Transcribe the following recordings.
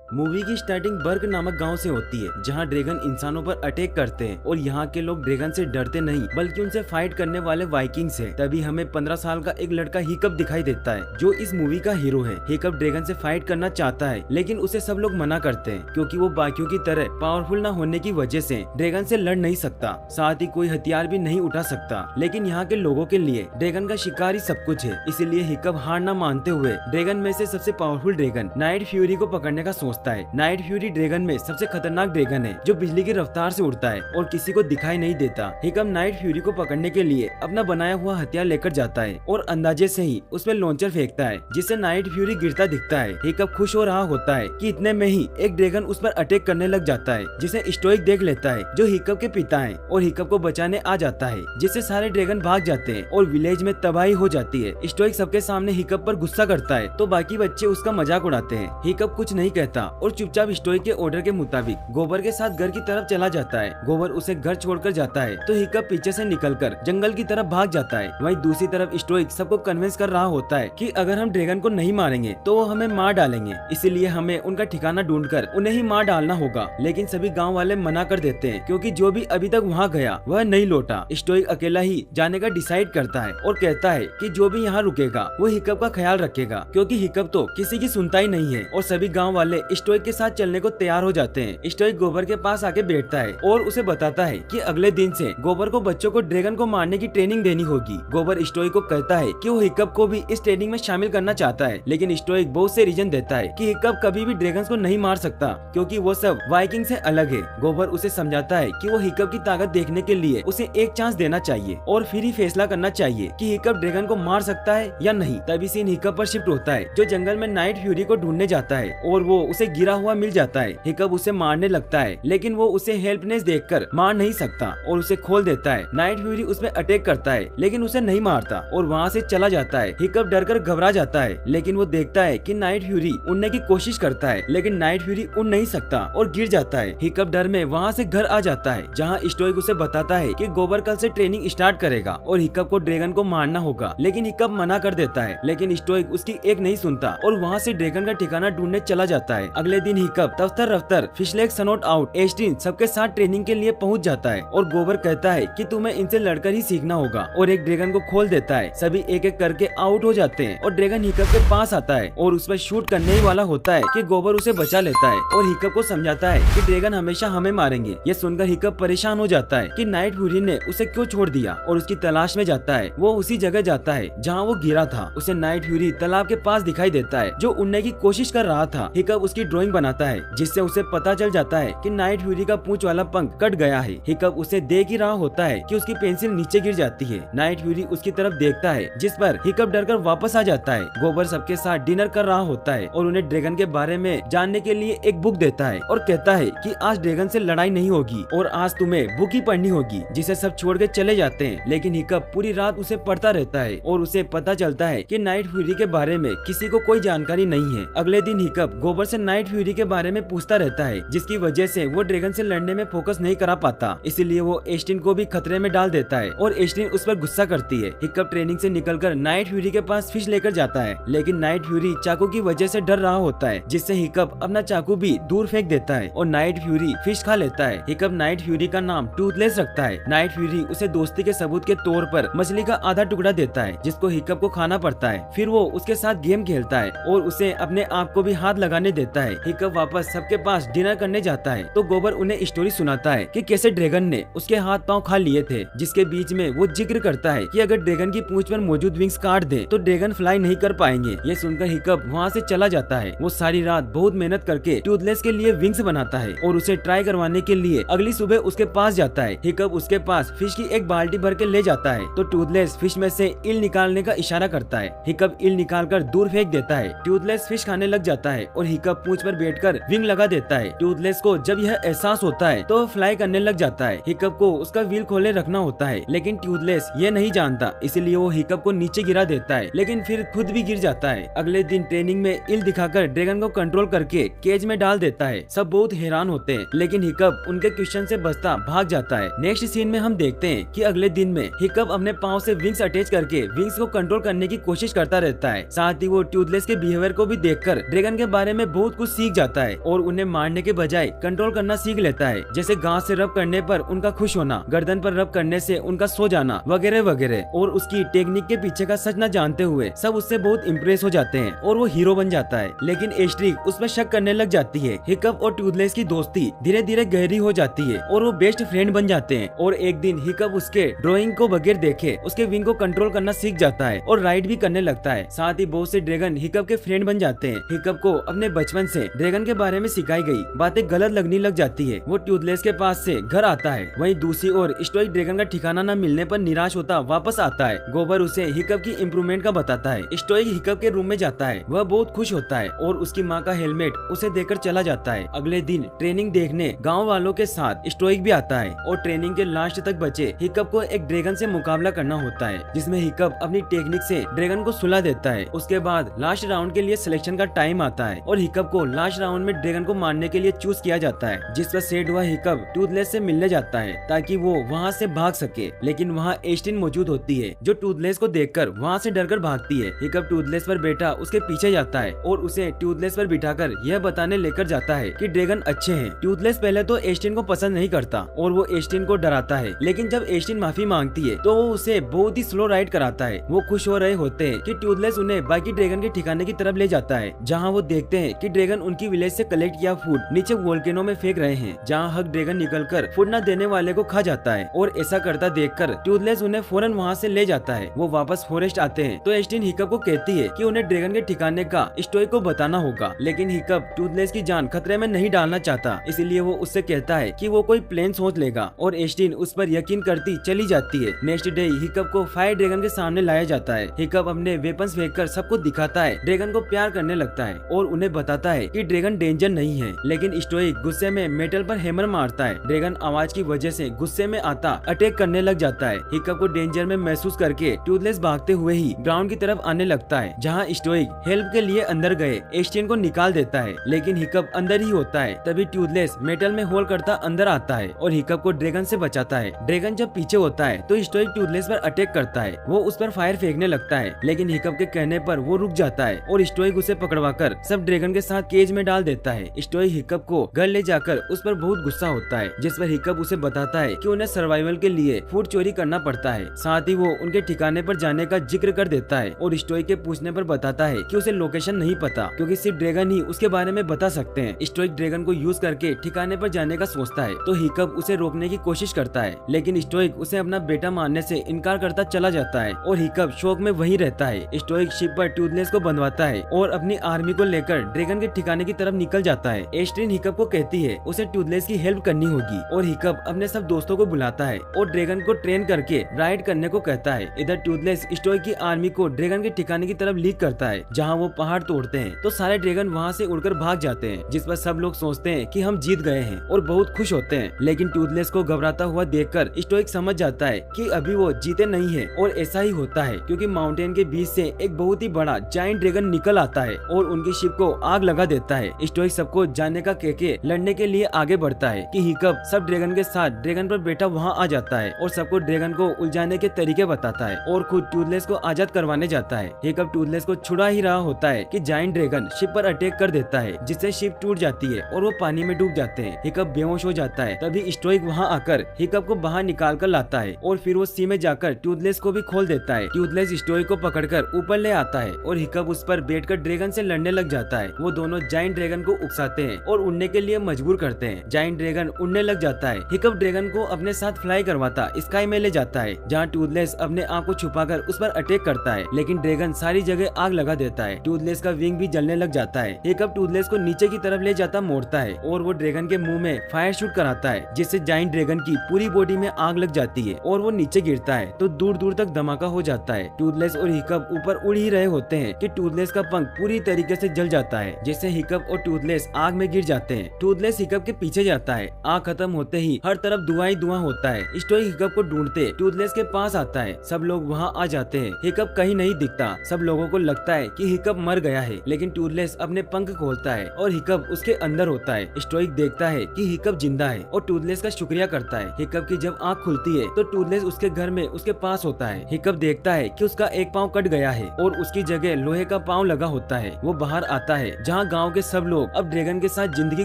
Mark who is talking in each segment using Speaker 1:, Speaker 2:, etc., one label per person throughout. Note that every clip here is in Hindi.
Speaker 1: मूवी की स्टार्टिंग बर्ग नामक गांव से होती है, जहां ड्रैगन इंसानों पर अटैक करते हैं और यहाँ के लोग ड्रैगन से डरते नहीं बल्कि उनसे फाइट करने वाले वाइकिंग्स हैं। तभी हमें 15 साल का एक लड़का हिकअप दिखाई देता है, जो इस मूवी का हीरो है। हिकअप ड्रैगन से फाइट करना चाहता है, लेकिन उसे सब लोग मना करते हैं क्योंकि वो बाकियों की तरह पावरफुल न होने की वजह से ड्रैगन से लड़ नहीं सकता, साथ ही कोई हथियार भी नहीं उठा सकता। लेकिन यहाँ के लोगों के लिए ड्रैगन का शिकार ही सब कुछ है, इसीलिए हिकअप हार न मानते हुए ड्रैगन में से सबसे पावरफुल ड्रैगन नाइट फ्यूरी को पकड़ने का सोचता है। नाइट फ्यूरी ड्रैगन में सबसे खतरनाक ड्रैगन है, जो बिजली की रफ्तार से उड़ता है और किसी को दिखाई नहीं देता। हिकअप नाइट फ्यूरी को पकड़ने के लिए अपना बनाया हुआ हथियार लेकर जाता है और अंदाजे से ही उसमें लॉन्चर फेंकता है, जिससे नाइट फ्यूरी गिरता दिखता है। हिकअप खुश हो रहा होता है कि इतने में ही एक ड्रैगन उस पर अटैक करने लग जाता है, जिसे स्टोइक देख लेता है, जो हिकअप के पिता हैं, और हिकअप को बचाने आ जाता है, जिससे सारे ड्रैगन भाग जाते हैं और विलेज में तबाही हो जाती है। स्टोइक सबके सामने हिकअप पर गुस्सा करता है तो बाकी बच्चे उसका मजाक उड़ाते हैं। हिकअप कुछ नहीं कहता और चुपचाप स्टोइक के ऑर्डर के मुताबिक गोबर के साथ घर की तरफ चला जाता है। गोबर उसे घर छोड़कर जाता है तो हिकअप पीछे से निकलकर जंगल की तरफ भाग जाता है। वहीं दूसरी तरफ स्टोइक सबको कन्विंस कर रहा होता है कि अगर हम ड्रैगन को नहीं मारेंगे तो वो हमें मार डालेंगे, इसीलिए हमें उनका ठिकाना ढूंढकर उन्हें ही मार डालना होगा। लेकिन सभी गाँव वाले मना कर देते हैं क्योंकि जो भी अभी तक वहाँ गया वह नहीं लौटा। स्टोइक अकेला ही जाने का डिसाइड करता है और कहता है कि जो भी यहाँ रुकेगा वो हिकअप का ख्याल रखेगा, क्योंकि हिकअप तो किसी की सुनता ही नहीं है। और सभी गाँव वाले स्टोइक के साथ चलने को तैयार हो जाते हैं। स्टोइक गोबर के पास आके बैठता है और उसे बताता है कि अगले दिन से गोबर को बच्चों को ड्रैगन को मारने की ट्रेनिंग देनी होगी। गोबर स्टोइक को कहता है कि वो हिकअप को भी इस ट्रेनिंग में शामिल करना चाहता है, लेकिन स्टोइक बहुत से रीजन देता है कि हिकअप कभी भी ड्रैगन को नहीं मार सकता क्योंकि वो सब वाइकिंग से अलग है। गोबर उसे समझाता है कि वो हिकअप की ताकत देखने के लिए उसे एक चांस देना चाहिए और फिर ही फैसला करना चाहिए कि हिकअप ड्रैगन को मार सकता है या नहीं। तभी सीन हिकअप पर शिफ्ट होता है, जो जंगल में नाइट फ्यूरी को ढूंढने जाता है और वो उसे गिरा हुआ मिल जाता है। हिकअप उसे मारने लगता है, लेकिन वो उसे हेल्पनेस देखकर मार नहीं सकता और उसे खोल देता है। नाइट फ्यूरी उसमें अटैक करता है, लेकिन उसे नहीं मारता और वहाँ से चला जाता है। हिकअप डरकर घबरा जाता है, लेकिन वो देखता है कि नाइट फ्यूरी उड़ने की कोशिश करता है, लेकिन नाइट फ्यूरी उड़ नहीं सकता और गिर जाता है। हिकअप डर में वहाँ से घर आ जाता है, जहाँ स्टोइक उसे बताता है कि गोबर कल से ट्रेनिंग स्टार्ट करेगा और हिकअप को ड्रैगन को मारना होगा, लेकिन हिकअप मना कर देता है। लेकिन स्टोइक उसकी एक नहीं सुनता और वहाँ से ड्रैगन का ठिकाना ढूंढने चला जाता है। अगले दिन हिकअप रफ्तार रफ्तार फिश लेक सनोट आउट एस्टिन सबके साथ ट्रेनिंग के लिए पहुँच जाता है और गोबर कहता है कि तुम्हें इनसे लड़कर ही सीखना होगा और एक ड्रैगन को खोल देता है। सभी एक एक करके आउट हो जाते हैं और ड्रैगन हिकअप के पास आता है और उस पर शूट करने ही वाला होता है कि गोबर उसे बचा लेता है और हिकअप को समझाता है कि ड्रैगन हमेशा हमें मारेंगे। ये सुनकर हिकअप परेशान हो जाता है कि नाइट फ्यूरी ने उसे क्यों छोड़ दिया और उसकी तलाश में जाता है। वो उसी जगह जाता है जहाँ वो गिरा था। उसे नाइट फ्यूरी तालाब के पास दिखाई देता है, जो उड़ने की कोशिश कर रहा था। हिकअप उसकी ड्राइंग बनाता है, जिससे उसे पता चल जाता है कि नाइट फ्यूरी का पूंछ वाला पंख कट गया है। हिकअप उसे देख ही रहा होता है कि उसकी पेंसिल नीचे गिर जाती है। नाइट फ्यूरी उसकी तरफ देखता है, जिस पर हिकअप डरकर वापस आ जाता है। गोबर सबके साथ डिनर कर रहा होता है और उन्हें ड्रैगन के बारे में जानने के लिए एक बुक देता है और कहता है कि आज ड्रैगन से लड़ाई नहीं होगी और आज तुम्हें बुक ही पढ़नी होगी, जिसे सब छोड़ के चले जाते हैं। लेकिन हिकअप पूरी रात उसे पढ़ता रहता है और उसे पता चलता है कि नाइट फ्यूरी के बारे में किसी को कोई जानकारी नहीं है। अगले दिन हिकअप गोबर से नाइट फ्यूरी के बारे में पूछता रहता है, जिसकी वजह से वो ड्रैगन से लड़ने में फोकस नहीं करा पाता, इसीलिए वो एस्टिन को भी खतरे में डाल देता है और एस्टिन उस पर गुस्सा करती है। हिकअप ट्रेनिंग से निकलकर नाइट फ्यूरी के पास फिश लेकर जाता है, लेकिन नाइट फ्यूरी चाकू की वजह से डर रहा होता है, जिससे हिकअप अपना चाकू भी दूर फेंक देता है और नाइट फ्यूरी फिश खा लेता है। हिकअप नाइट फ्यूरी का नाम टूथलेस रखता है। नाइट फ्यूरी उसे दोस्ती के सबूत के तौर पर मछली का आधा टुकड़ा देता है, जिसको हिकअप को खाना पड़ता है। फिर वो उसके साथ गेम खेलता है और उसे अपने आप को भी हाथ लगाने देता है। हिकअप वापस सबके पास डिनर करने जाता है तो गोबर उन्हें स्टोरी सुनाता है कि कैसे ड्रैगन ने उसके हाथ पांव खा लिए थे, जिसके बीच में वो जिक्र करता है कि अगर ड्रैगन की पूंछ पर मौजूद विंग्स काट दे तो ड्रैगन फ्लाई नहीं कर पाएंगे। ये सुनकर हिकअप वहाँ से चला जाता है। वो सारी रात बहुत मेहनत करके टूथलेस के लिए विंग्स बनाता है और उसे ट्राई करवाने के लिए अगली सुबह उसके पास जाता है। हिकअप उसके पास फिश की एक बाल्टी भर के ले जाता है तो टूथलेस फिश में से इल निकालने का इशारा करता है। हिकअप इल निकालकर दूर फेंक देता है। टूथलेस फिश खाने लग जाता है और हिकअप पूंछ पर बैठकर विंग लगा देता है। टूथलेस को जब यह एहसास होता है तो फ्लाई करने लग जाता है। हिकअप को उसका व्हील खोले रखना होता है, लेकिन टूथलेस ये नहीं जानता, इसलिए वो हिकअप को नीचे गिरा देता है, लेकिन फिर खुद भी गिर जाता है। अगले दिन ट्रेनिंग में इल दिखाकर ड्रैगन को कंट्रोल करके केज में डाल देता है। सब बहुत हैरान होते हैं, लेकिन हिकअप उनके क्वेश्चन से बचता भाग जाता है। नेक्स्ट सीन में हम देखते हैं कि अगले दिन में हिकअप अपने पाँव से विंग्स अटैच करके विंग्स को कंट्रोल करने की कोशिश करता रहता है। साथ ही वो टूथलेस के बिहेवियर को भी देखकर ड्रैगन के बारे में बहुत बहुत कुछ सीख जाता है और उन्हें मारने के बजाय कंट्रोल करना सीख लेता है, जैसे गांव से रब करने पर उनका खुश होना, गर्दन पर रब करने से उनका सो जाना वगैरह वगैरह। और उसकी टेक्निक के पीछे का सच न जानते हुए सब उससे बहुत इम्प्रेस हो जाते हैं और वो हीरो बन जाता है। लेकिन एस्ट्रिक उसमें शक करने लग जाती है। हिकअप और टूथलेस की दोस्ती धीरे धीरे गहरी हो जाती है और वो बेस्ट फ्रेंड बन जाते हैं। और एक दिन हिकअप उसके ड्राइंग को बगैर देखे उसके विंग को कंट्रोल करना सीख जाता है और राइड भी करने लगता है। साथ ही बहुत से ड्रैगन हिकअप के फ्रेंड बन जाते हैं। हिकअप को अपने बचपन से ड्रैगन के बारे में सिखाई गई बातें गलत लगने लग जाती है। वो टूथलेस के पास से घर आता है। वहीं दूसरी ओर स्टोइक ड्रैगन का ठिकाना न मिलने पर निराश होता वापस आता है। गोबर उसे हिकअप की इम्प्रूवमेंट का बताता है। स्टोइक हिकअप के रूम में जाता है। वह बहुत खुश होता है और उसकी माँ का हेलमेट उसे देकर चला जाता है। अगले दिन ट्रेनिंग देखने गाँव वालों के साथ स्टोइक भी आता है और ट्रेनिंग के लास्ट तक बचे हिकअप को एक ड्रैगन से मुकाबला करना होता है, जिसमें हिकअप अपनी टेक्निक से ड्रैगन को सुला देता है। उसके बाद लास्ट राउंड के लिए सिलेक्शन का टाइम आता है और हिकअप को लास्ट राउंड में ड्रैगन को मारने के लिए चूज किया जाता है, जिस पर सेट हुआ हिकअप टूथलेस से मिलने जाता है ताकि वो वहाँ से भाग सके। लेकिन वहाँ एस्टिन मौजूद होती है जो टूथलेस को देखकर वहाँ से डरकर भागती है। हिकअप टूथलेस पर बैठा उसके पीछे जाता है और उसे टूथलेस पर बिठाकर यह बताने लेकर जाता है कि ड्रैगन अच्छे हैं। टूथलेस पहले तो एस्टिन को पसंद नहीं करता और वो एस्टिन को डराता है, लेकिन जब एस्टिन माफी मांगती है तो वो उसे बहुत ही स्लो राइड कराता है। वो खुश हो रहे होते हैं कि टूथलेस उन्हें बाकी ड्रैगन के ठिकाने की तरफ ले जाता है, जहाँ वो देखते हैं कि ड्रैगन उनकी विलेज से कलेक्ट किया फूड नीचे वोल्केनो में फेंक रहे हैं, जहाँ हक ड्रैगन निकलकर फूड न देने वाले को खा जाता है। और ऐसा करता देखकर टूथलेस उन्हें फौरन वहाँ से ले जाता है। वो वापस फॉरेस्ट आते हैं तो एस्टिन हिकअप को कहती है कि उन्हें ड्रैगन के ठिकाने का स्टोइक को बताना होगा, लेकिन हिकअप टूथलेस की जान खतरे में नहीं डालना चाहता, इसलिए वो उससे कहता है कि वो कोई प्लान सोच लेगा और एस्टिन उस पर यकीन करती चली जाती है। नेक्स्ट डे हिकअप को फायर ड्रैगन के सामने लाया जाता है। हिकअप अपने वेपन्स फेंककर सबको दिखाता है, ड्रैगन को प्यार करने लगता है और उन्हें बताता है कि ड्रैगन डेंजर नहीं है। लेकिन स्टोइक गुस्से में मेटल पर हैमर मारता है। ड्रैगन आवाज की वजह से गुस्से में आता अटैक करने लग जाता है। हिकअप को डेंजर में महसूस करके टूथलेस भागते हुए ही ग्राउंड की तरफ आने लगता है, जहाँ स्टोइक हेल्प के लिए अंदर गए एस्टिन को निकाल देता है, लेकिन हिकअप अंदर ही होता है। तभी टूथलेस मेटल में होल करता अंदर आता है और हिकअप को ड्रैगन से बचाता है। ड्रैगन जब पीछे होता है तो स्टोइक टूथलेस पर अटैक करता है। वो उस पर फायर फेंकने लगता है, लेकिन हिकअप के कहने पर वो रुक जाता है और स्टोइक उसे पकड़वाकर सब ड्रैगन के साथ केज में डाल देता है। स्टोइक हिकअप को घर ले जाकर उस पर बहुत गुस्सा होता है, जिस पर हिकअप उसे बताता है कि उन्हें सर्वाइवल के लिए फूड चोरी करना पड़ता है। साथ ही वो उनके ठिकाने पर जाने का जिक्र कर देता है और स्टोइक के पूछने पर बताता है कि उसे लोकेशन नहीं पता, क्योंकि सिर्फ ड्रैगन ही उसके बारे में बता सकते हैं। स्टोइक ड्रैगन को यूज करके ठिकाने पर जाने का सोचता है तो हिकअप उसे रोकने की कोशिश करता है, लेकिन स्टोइक उसे अपना बेटा मानने से इनकार करता चला जाता है और हिकअप शौक में वहीं रहता है। स्टोइक शिप पर टूथलेस को बंधवाता है और अपनी आर्मी को लेकर ड्रैगन के ठिकाने की तरफ निकल जाता है। एस्ट्रिन हिकअप को कहती है उसे टूथलेस की हेल्प करनी होगी और हिकअप अपने सब दोस्तों को बुलाता है और ड्रैगन को ट्रेन करके राइड करने को कहता है। इधर टूथलेस स्टोइक की आर्मी को ड्रैगन के ठिकाने की तरफ लीड करता है, जहाँ वो पहाड़ तोड़ते हैं तो सारे ड्रैगन वहाँ से उड़कर भाग जाते हैं, जिस पर सब लोग सोचते हैं कि हम जीत गए हैं और बहुत खुश होते हैं। लेकिन टूथलेस को घबराता हुआ देखकर स्टोइक समझ जाता है कि अभी वो जीते नहीं है और ऐसा ही होता है क्योंकि माउंटेन के बीच से एक बहुत ही बड़ा जायंट ड्रैगन निकल आता है और उनकी शिप को आग लगा देता है। स्टोइक सबको जाने का कहके लड़ने के लिए आगे बढ़ता है कि हिकअप सब ड्रैगन के साथ ड्रैगन पर बैठा वहाँ आ जाता है और सबको ड्रैगन को उलझाने के तरीके बताता है और खुद टूथलेस को आजाद करवाने जाता है। हिकअप टूथलेस को छुड़ा ही रहा होता है कि जायंट ड्रैगन शिप पर अटैक कर देता है, जिससे शिप टूट जाती है और वो पानी में डूब जाते हैं। हिकअप बेहोश हो जाता है। तभी स्टोइक वहाँ आकर हिकअप को बाहर निकाल कर लाता है और फिर वो सी में जाकर टूथलेस को भी खोल देता है। टूथलेस स्टोइक को पकड़कर ऊपर ले आता है और हिकअप उस पर बैठकर ड्रैगन से लड़ने लग जाता है। वो दोनों जायंट ड्रैगन को उकसाते हैं और उड़ने के लिए मजबूर करते हैं। जायंट ड्रैगन उड़ने लग जाता है। हिकअप ड्रैगन को अपने साथ फ्लाई करवाता स्काई में ले जाता है, जहाँ टूथलेस अपने आँख को छुपाकर उस पर अटैक करता है, लेकिन ड्रैगन सारी जगह आग लगा देता है। टूथलेस का विंग भी जलने लग जाता है। हिकअप टूथलेस को नीचे की तरफ ले जाता मोड़ता है और वो ड्रैगन के मुंह में फायर शूट कराता है, जिससे जायंट ड्रैगन की पूरी बॉडी में आग लग जाती है और वो नीचे गिरता है तो दूर दूर तक धमाका हो जाता है। टूथलेस और हिकअप ऊपर उड़ ही रहे होते हैं कि टूथलेस का पंख पूरी तरीके से जल जाता है, जिससे हिकअप और टूथलेस आग में गिर जाते हैं। टूथलेस हिकअप के पीछे जाता है। आग खत्म होते ही हर तरफ धुआं ही धुआं होता है। स्टोइक हिकअप को ढूंढते टूथलेस के पास आता है। सब लोग वहाँ आ जाते हैं। हिकअप कहीं नहीं दिखता। सब लोगों को लगता है कि हिकअप मर गया है, लेकिन टूथलेस अपने पंख खोलता है और हिकअप उसके अंदर होता है। स्टोइक देखता है कि हिकअप जिंदा है और टूथलेस का शुक्रिया करता है। हिकअप की जब आँख खुलती है तो टूथलेस उसके घर में उसके पास होता है। हिकअप देखता है कि उसका एक पाँव कट गया है और उसकी जगह लोहे का पाँव लगा होता है। वो बाहर आता है, जहाँ जहाँ गाँव के सब लोग अब ड्रैगन के साथ जिंदगी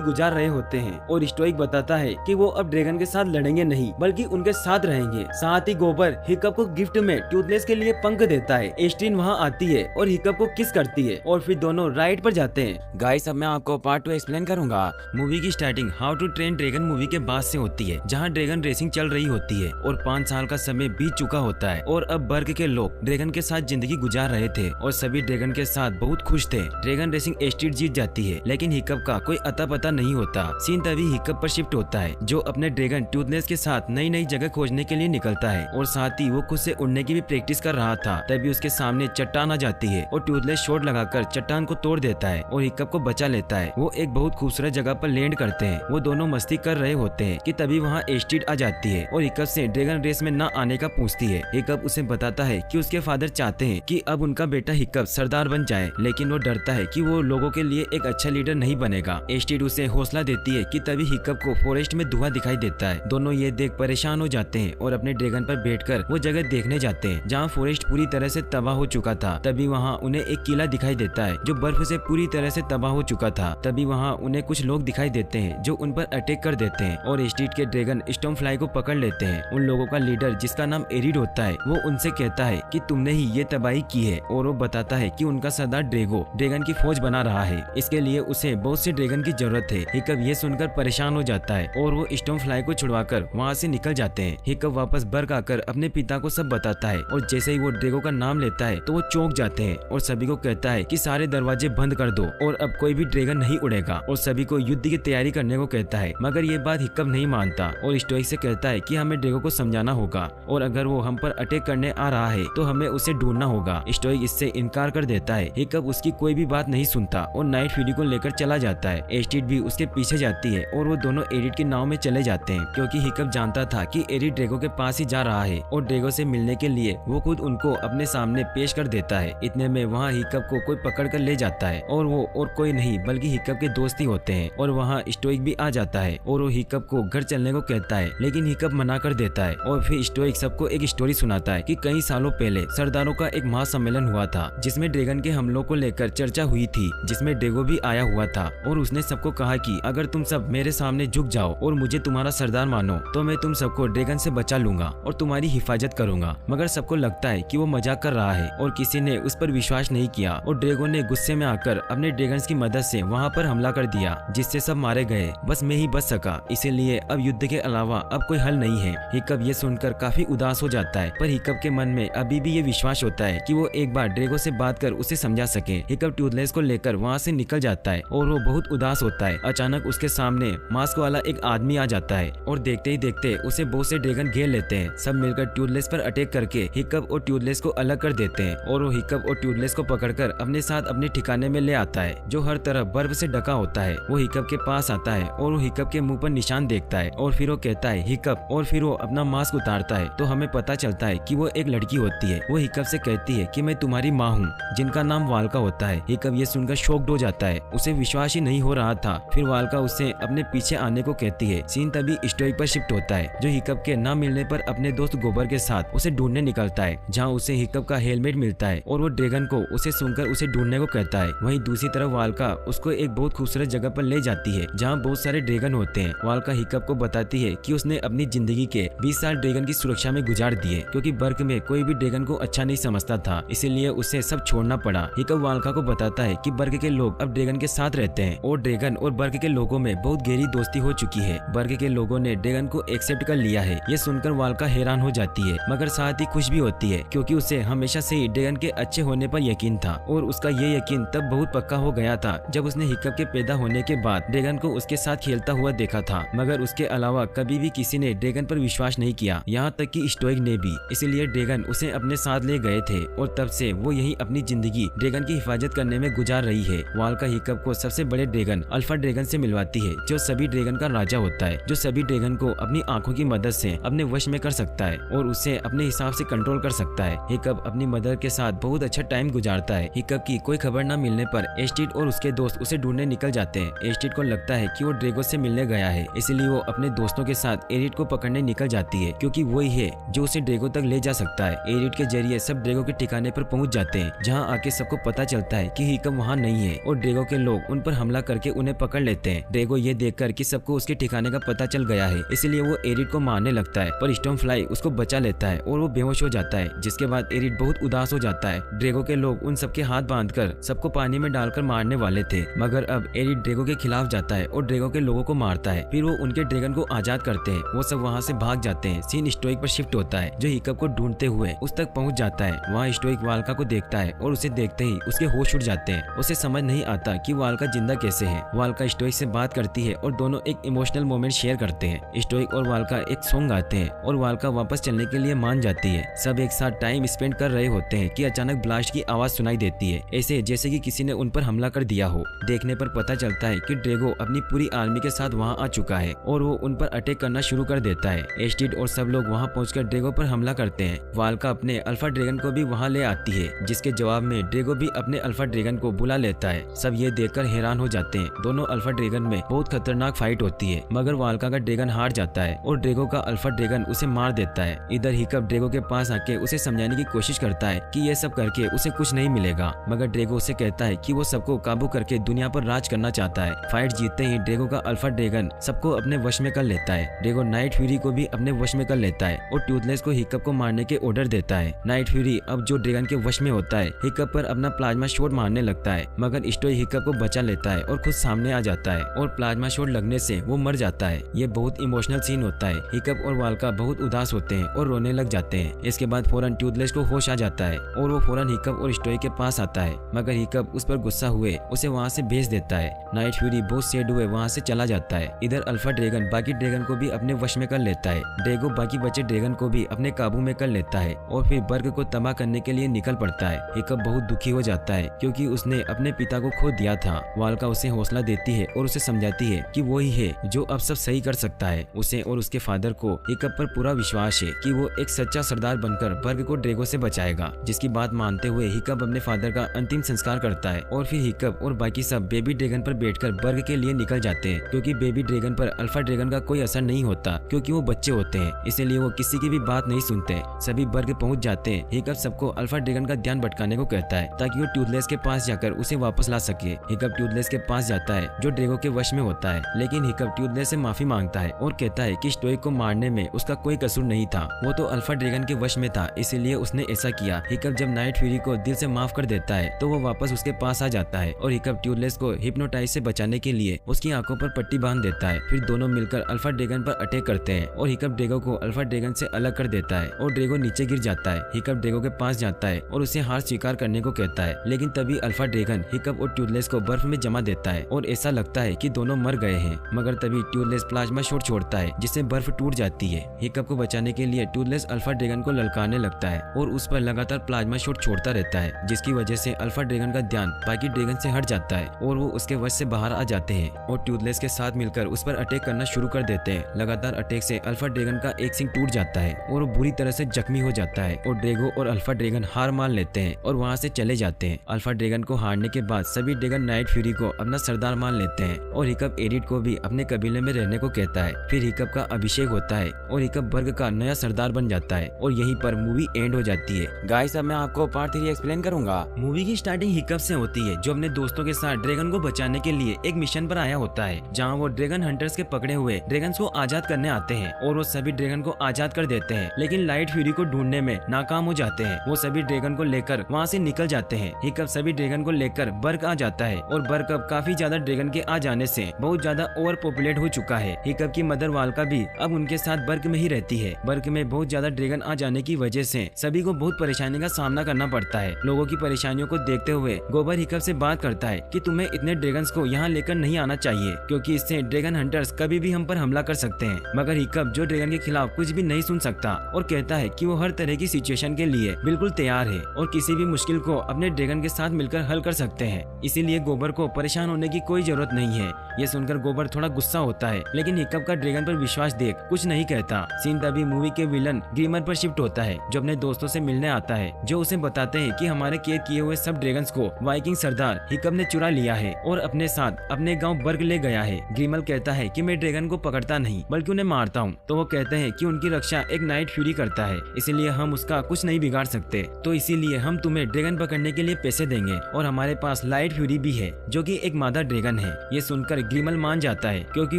Speaker 1: गुजार रहे होते हैं और स्टोइक बताता है कि वो अब ड्रैगन के साथ लड़ेंगे नहीं बल्कि उनके साथ रहेंगे। साथ ही गोबर हिकअप को गिफ्ट में टूथनेस के लिए पंख देता है। एस्टिन वहाँ आती है और हिकअप को किस करती है और फिर दोनों राइड पर जाते हैं। गाइस अब मैं आपको पार्ट 2 एक्सप्लेन करूंगा। मूवी की starting how to train dragon movie के बाद से होती है, जहाँ ड्रैगन रेसिंग चल रही होती है और 5 साल का समय बीत चुका होता है और अब बर्ग के लोग ड्रैगन के साथ जिंदगी गुजार रहे थे और सभी ड्रैगन के साथ बहुत खुश थे। ड्रैगन रेसिंग एस्टिड जीत जाती है लेकिन हिकअप का कोई अता पता नहीं होता। सीन तभी हिकअप पर शिफ्ट होता है जो अपने ड्रैगन टूथनेस के साथ नई नई जगह खोजने के लिए निकलता है और साथ ही वो खुद से उड़ने की भी प्रैक्टिस कर रहा था। तभी उसके सामने चट्टान आ जाती है और टूथलेस शॉट लगाकर चट्टान को तोड़ देता है और हिकअप को बचा लेता है। वो एक बहुत खूबसूरत जगह पर लैंड करते हैं। वो दोनों मस्ती कर रहे होते हैं कि तभी वहाँ एस्टिड आ जाती है और हिकअप से ड्रैगन रेस में न आने का पूछती है। हिकअप उसे बताता है कि उसके फादर चाहते हैं कि अब उनका बेटा हिकअप सरदार बन जाए, लेकिन वो डरता है कि वो लोगों के लिए एक अच्छा लीडर नहीं बनेगा। एस्टिड उसे हौसला देती है कि तभी हिकअप को फॉरेस्ट में धुआं दिखाई देता है। दोनों ये देख परेशान हो जाते हैं और अपने ड्रैगन पर बैठकर वो जगह देखने जाते हैं जहाँ फॉरेस्ट पूरी तरह से तबाह हो चुका था। तभी वहाँ उन्हें एक किला दिखाई देता है जो बर्फ से पूरी तरह से तबाह हो चुका था। तभी वहाँ उन्हें कुछ लोग दिखाई देते हैं जो उन पर अटैक कर देते हैं और एस्टिड के ड्रैगन स्टॉर्मफ्लाई को पकड़ लेते हैं। उन लोगों का लीडर जिसका नाम एरिड होता है वो उनसे कहता है कि तुमने ही ये तबाही की है और वो बताता है कि उनका सरदार ड्रैगो ड्रैगन की फौज बना रहा है, इसके लिए उसे बहुत से ड्रैगन की जरूरत है। हिकअप ये सुनकर परेशान हो जाता है और वो स्टॉर्मफ्लाई को छुड़वाकर वहाँ से निकल जाते हैं। हिकअप वापस बर्ग आकर अपने पिता को सब बताता है और जैसे ही वो ड्रैगो का नाम लेता है तो वो चौंक जाते हैं और सभी को कहता है कि सारे दरवाजे बंद कर दो और अब कोई भी ड्रैगन नहीं उड़ेगा और सभी को युद्ध की तैयारी करने को कहता है। मगर ये बात हिकअप नहीं मानता और स्टोइक से कहता है कि हमें ड्रैगो को समझाना होगा और अगर वो हम पर अटैक करने आ रहा है तो हमें उसे ढूंढना होगा। स्टोइक इससे इनकार कर देता है। हिकअप उसकी कोई भी बात नहीं सुनता और नाइट फ्यूरी को लेकर चला जाता है। एस्टिड भी उसके पीछे जाती है और वो दोनों एरिड की नाव में चले जाते हैं क्योंकि हिकअप जानता था कि एरिड ड्रैगो के पास ही जा रहा है और ड्रैगो से मिलने के लिए वो खुद उनको अपने सामने पेश कर देता है। इतने में वहाँ हिकअप को कोई पकड़ कर ले जाता है और वो और कोई नहीं बल्कि हिकअप के दोस्त ही होते हैं और वहाँ स्टोइक भी आ जाता है और वो हिकअप को घर चलने को कहता है लेकिन हिकअप मना कर देता है और फिर स्टोइक सबको एक स्टोरी सुनाता है कि कई सालों पहले सरदारों का एक महासम्मेलन हुआ था जिसमें ड्रैगन के हमलों को लेकर चर्चा हुई थी, जिसमें ड्रैगो भी आया हुआ था और उसने सबको कहा कि अगर तुम सब मेरे सामने झुक जाओ और मुझे तुम्हारा सरदार मानो तो मैं तुम सबको ड्रैगन से बचा लूंगा और तुम्हारी हिफाजत करूंगा। मगर सबको लगता है कि वो मजाक कर रहा है और किसी ने उस पर विश्वास नहीं किया और ड्रैगो ने गुस्से में आकर अपने ड्रैगन्स की मदद से वहाँ पर हमला कर दिया जिससे सब मारे गए। बस मैं ही बच सका, इसीलिए अब युद्ध के अलावा अब कोई हल नहीं है। हिकअप ये सुनकर काफी उदास हो जाता है पर हिकअप के मन में अभी भी ये विश्वास होता है कि वो एक बार ड्रैगो से बात कर उसे समझा सके। हिकअप टूथलेस को लेकर वहाँ से निकल जाता है और वो बहुत उदास होता है। अचानक उसके सामने मास्क वाला एक आदमी आ जाता है और देखते ही देखते उसे बहुत से ड्रैगन घेर लेते हैं। सब मिलकर टूथलेस पर अटैक करके हिकअप और टूथलेस को अलग कर देते हैं और वो हिकअप और टूथलेस को पकड़कर अपने साथ अपने ठिकाने में ले आता है जो हर तरफ बर्फ से ढका होता है। वो हिकअप के पास आता है और वो हिकअप के मुंह पर निशान देखता है और फिर वो कहता है हिकअप और फिर वो अपना मास्क उतारता है तो हमें पता चलता है कि वो एक लड़की होती है। वो हिकअप से कहती है कि मैं तुम्हारी माँ हूँ जिनका नाम वाल्का होता है। हिकअप ये सुनकर शॉक्ड हो जाता है, उसे विश्वास ही नहीं हो रहा था। फिर वाल्का उसे अपने पीछे आने को कहती है। सीन तभी स्टोइक पर शिफ्ट होता है जो हिकअप के न मिलने पर अपने दोस्त गोबर के साथ उसे ढूंढने निकलता है जहाँ उसे हिकअप का हेलमेट मिलता है और वो ड्रैगन को उसे सुनकर उसे ढूंढने को कहता है। वहीं दूसरी तरफ वाल्का उसको एक बहुत खूबसूरत जगह पर ले जाती है जहाँ बहुत सारे ड्रैगन होते हैं। वाल्का हिकअप को बताती है कि उसने अपनी जिंदगी के 20 साल ड्रैगन की सुरक्षा में गुजार दिए क्योंकि बर्ग में कोई भी ड्रैगन को अच्छा नहीं समझता था, इसीलिए उसे सब छोड़ना पड़ा। हिकअप वाल्का को बताता है कि बर्ग के लोग अब ड्रैगन के साथ रहते हैं और ड्रैगन और बर्ग के लोगों में बहुत गहरी दोस्ती हो चुकी है। बर्ग के लोगों ने ड्रैगन को एक्सेप्ट कर लिया है। ये सुनकर वाल्का हैरान हो जाती है मगर साथ ही खुश भी होती है क्योंकि उसे हमेशा से ही ड्रैगन के अच्छे होने पर यकीन था और उसका ये यकीन तब बहुत पक्का हो गया था जब उसने हिकअप के पैदा होने के बाद ड्रैगन को उसके साथ खेलता हुआ देखा था। मगर उसके अलावा कभी भी किसी ने ड्रैगन पर विश्वास नहीं किया, यहाँ तक कि स्टोइक ने भी। इसीलिए ड्रैगन उसे अपने साथ ले गए थे और तब से वो यही अपनी जिंदगी ड्रैगन की हिफाजत करने में गुजार रही है। वाल्का हिकअप को सबसे बड़े ड्रैगन अल्फा ड्रैगन से मिलवाती है जो सभी ड्रैगन का राजा होता है, जो सभी ड्रैगन को अपनी आंखों की मदद से अपने वश में कर सकता है और उसे अपने हिसाब से कंट्रोल कर सकता है। हिकअप अपनी मदर के साथ बहुत अच्छा टाइम गुजारता है। हिकअप की कोई खबर न मिलने पर एस्टिड और उसके दोस्त उसे ढूंढने निकल जाते हैं। एस्टिड को लगता है कि वो ड्रैगो से मिलने गया है, इसलिए वो अपने दोस्तों के साथ एरिड को पकड़ने निकल जाती है क्योंकि वही है जो उसे ड्रैगो तक ले जा सकता है। एरिड के जरिए सब ड्रैगो के ठिकाने पर पहुंच जाते हैं जहां आके सबको पता चलता है कि हिकअप वहां नहीं है और ड्रेगो के लोग उन पर हमला करके उन्हें पकड़ लेते हैं। ड्रेगो ये देखकर कि सबको उसके ठिकाने का पता चल गया है, इसलिए वो एरिड को मारने लगता है, पर स्टॉर्मफ्लाई उसको बचा लेता है और वो बेहोश हो जाता है, जिसके बाद एरिड बहुत उदास हो जाता है। ड्रेगो के लोग उन सबके हाथ बांधकर सबको पानी में डालकर मारने वाले थे, मगर अब एरिड ड्रेगो के खिलाफ जाता है और ड्रेगो के लोगों को मारता है। फिर वो उनके ड्रैगन को आजाद करते हैं। वो सब वहाँ से भाग जाते हैं। सीन स्टोइक पर शिफ्ट होता है, जो हिकअप को ढूंढते हुए उस तक पहुँच जाता है। वहाँ स्टोइक वाल्का को देखता है और उसे देखते ही उसके होश उड़ जाते हैं। उसे समझ नहीं आता कि वाल्का जिंदा कैसे है। वाल्का स्टोइक से बात करती है और दोनों एक इमोशनल मोमेंट शेयर करते हैं। स्टोइक और वाल्का एक सॉन्ग गाते हैं और वाल्का वापस चलने के लिए मान जाती है। सब एक साथ टाइम स्पेंड कर रहे होते हैं कि अचानक ब्लास्ट की आवाज सुनाई देती है, ऐसे जैसे कि किसी ने उन पर हमला कर दिया हो। देखने पर पता चलता है कि ड्रेगो अपनी पूरी आर्मी के साथ वहाँ आ चुका है और वो उन पर अटैक करना शुरू कर देता है। एस्टिड और सब लोग वहाँ पहुंचकर ड्रेगो पर हमला करते हैं। वाल्का अपने अल्फा ड्रैगन को भी वहाँ ले आती है, जिसके जवाब में ड्रेगो भी अपने अल्फा ड्रैगन को बुला लेता है। सब ये देखकर हैरान हो जाते हैं। दोनों अल्फा ड्रैगन में बहुत खतरनाक फाइट होती है, मगर वाल्का का ड्रैगन हार जाता है और ड्रेगो का अल्फा ड्रैगन उसे मार देता है। इधर हिकअप ड्रेगो के पास आके उसे समझाने की कोशिश करता है कि ये सब करके उसे कुछ नहीं मिलेगा, मगर ड्रेगो उसे कहता है कि वो सबको काबू करके दुनिया पर राज करना चाहता है। फाइट जीतते ही ड्रेगो का अल्फा ड्रैगन सबको अपने वश में कर लेता है। ड्रेगो नाइट फ्यूरी को भी अपने वश में कर लेता है और टूथलेस को हिकअप को मारने के ऑर्डर देता है। नाइट फ्यूरी अब जो ड्रैगन के वश में होता है, हिकअप पर अपना प्लाज्मा शॉट मारने लगता है, मगर स्टोई हिकअप को बचा लेता है और खुद सामने आ जाता है और प्लाज्मा शॉट लगने से वो मर जाता है। ये बहुत इमोशनल सीन होता है। हिकअप और वाल्का बहुत उदास होते हैं और रोने लग जाते हैं। इसके बाद फौरन टूथलेस को होश आ जाता है और वो फौरन हिकअप और स्टोई के पास आता है, मगर हिकअप उस पर गुस्सा हुए उसे वहाँ से भेज देता है। नाइट फ्यूरी बहुत सैड हुए वहाँ से चला जाता है। इधर अल्फा ड्रैगन बाकी ड्रैगन को भी अपने वश में कर लेता है। ड्रेगो बाकी बचे ड्रैगन को भी अपने काबू में कर लेता है और फिर बर्ग को तबाह करने के लिए निकल पड़ता है। हिकअप बहुत दुखी हो जाता है क्योंकि उसने अपने पिता को खो दिया था। वाल्का उसे हौसला देती है और उसे समझाती है कि वो ही है जो अब सब सही कर सकता है। उसे और उसके फादर को हिकअप पर पूरा विश्वास है कि वो एक सच्चा सरदार बनकर बर्ग को ड्रेगो से बचाएगा। जिसकी बात मानते हुए हिकअप अपने फादर का अंतिम संस्कार करता है और फिर हिकअप और बाकी सब बेबी ड्रैगन पर बैठकर बर्ग के लिए निकल जाते हैं, क्योंकि बेबी ड्रैगन पर अल्फा ड्रैगन का कोई असर नहीं होता क्योंकि वो बच्चे होते हैं, इसलिए वो किसी की भी बात नहीं सुनते। सभी बर्ग पहुंच जाते हैं। हिकअप सबको अल्फा ड्रैगन का ध्यान भटकाने को कहता है ताकि वो टूथलेस के पास जाकर उसे वापस ला सके। हिकअप टूथलेस के पास जाता है जो ड्रेगो के वश में होता है, लेकिन हिकअप टूथलेस से माफी मांगता है और कहता है कि स्टोइक को मारने में उसका कोई कसूर नहीं था, वो तो अल्फा ड्रैगन के वश में था, इसीलिए उसने ऐसा किया। हिकअप जब नाइट फ्यूरी को दिल से माफ कर देता है तो वो वापस उसके पास आ जाता है और हिकअप टूथलेस को हिप्नोटाइज से बचाने के लिए उसकी आंखों पर पट्टी बांध देता है। फिर दोनों मिलकर अल्फा ड्रैगन पर अटैक करते हैं और हिकअप ड्रेगो को अल्फा ड्रैगन से अलग कर देता है और ड्रेगो नीचे गिर जाता है। हिकअप ड्रेगो के पास जाता है और उसे हार स्वीकार करने को कहता है, लेकिन तभी अल्फा ड्रैगन हिकअप और टूथलेस को बर्फ में जमा देता है और ऐसा लगता है कि दोनों मर गए हैं, मगर तभी टूथलेस प्लाज्मा शॉट छोड़ता है जिससे बर्फ टूट जाती है। हिकअप को बचाने के लिए टूथलेस अल्फा ड्रैगन को ललकारने लगता है और उस पर लगातार प्लाज्मा शॉट छोड़ता रहता है, जिसकी वजह से अल्फा ड्रैगन का ध्यान बाकी ड्रैगन से हट जाता है और वो उसके वश से बाहर आ जाते हैं और टूथलेस के साथ मिलकर उस पर अटैक करना शुरू कर देते हैं। लगातार अटैक से अल्फा ड्रैगन का एक सिंग टूट जाता है और वो बुरी तरह से जख्मी हो जाता है और ड्रेगो और अल्फा ड्रैगन हार मान लेते हैं और वहाँ से चले जाते हैं। अल्फा ड्रैगन को हारने के बाद सभी ड्रैगन नाइट फ्यूरी को अपना सरदार मान लेते हैं और हिकअप एरिड को भी अपने कबीले में रहने को कहता है। फिर हिकअप का अभिषेक होता है और हिकअप बर्ग का नया सरदार बन जाता है और यहीं पर मूवी एंड हो जाती है। गाइस, अब मैं आपको पार्ट 3 एक्सप्लेन करूंगा। मूवी की स्टार्टिंग हिकअप से होती है, जो अपने दोस्तों के साथ ड्रैगन को बचाने के लिए एक मिशन पर आया होता है, जहाँ वो ड्रैगन हंटर्स के पकड़े हुए ड्रैगन को आजाद करने आते हैं और वो सभी ड्रैगन को आजाद कर देते हैं, लेकिन लाइट फ्यूरी को ढूंढने में नाकाम हो जाते हैं। वो सभी ड्रैगन को लेकर वहाँ से निकल जाते हैं। हिकअप सभी ड्रैगन को लेकर बर्ग आ जाता है और बर्ग अब काफी ज्यादा ड्रैगन के आ जाने से बहुत ज्यादा ओवर पॉपुलेट हो चुका है। हिकअप की मदर वाल्का भी अब उनके साथ बर्ग में ही रहती है। बर्ग में बहुत ज्यादा ड्रैगन आ जाने की वजह से सभी को बहुत परेशानी का सामना करना पड़ता है। लोगों की परेशानियों को देखते हुए गोबर हिकअप से बात करता है कि तुम्हें इतने ड्रैगन्स को यहाँ लेकर नहीं आना चाहिए, क्योंकि इससे ड्रैगन हंटर्स कभी भी हम पर हमला कर सकते हैं। मगर हिकअप जो ड्रैगन के खिलाफ कुछ भी नहीं सुन सकता और कहता है कि वो हर तरह की सिचुएशन के लिए बिल्कुल तैयार है और किसी भी मुश्किल को अपने ड्रैगन के साथ मिलकर हल कर सकते हैं। इसीलिए गोबर को परेशान होने की कोई जरूरत नहीं है। ये सुनकर गोबर थोड़ा गुस्सा होता है, लेकिन हिकअप का ड्रैगन पर विश्वास देख कुछ नहीं कहता। सीन तभी मूवी के विलन ग्रीमर पर शिफ्ट होता है, जो अपने दोस्तों से मिलने आता है, जो उसे बताते हैं कि हमारे कैद किए हुए सब ड्रैगन्स को वाइकिंग सरदार हिकअप ने चुरा लिया है और अपने साथ अपने गाँव बर्ग ले गया है। ग्रीमर कहता है कि मैं ड्रैगन को पकड़ता नहीं बल्कि उन्हें मारता हूँ। तो वो कहते हैं कि उनकी रक्षा एक नाइट फ्यूरी करता है, इसलिए हम उसका कुछ नहीं बिगाड़ सकते, तो इसीलिए हम तुम्हें ड्रैगन पकड़ने के लिए पैसे देंगे और हमारे पास लाइट फ्यूरी भी है जो कि एक मादा ड्रैगन है। ये सुनकर ग्रिमल मान जाता है क्योंकि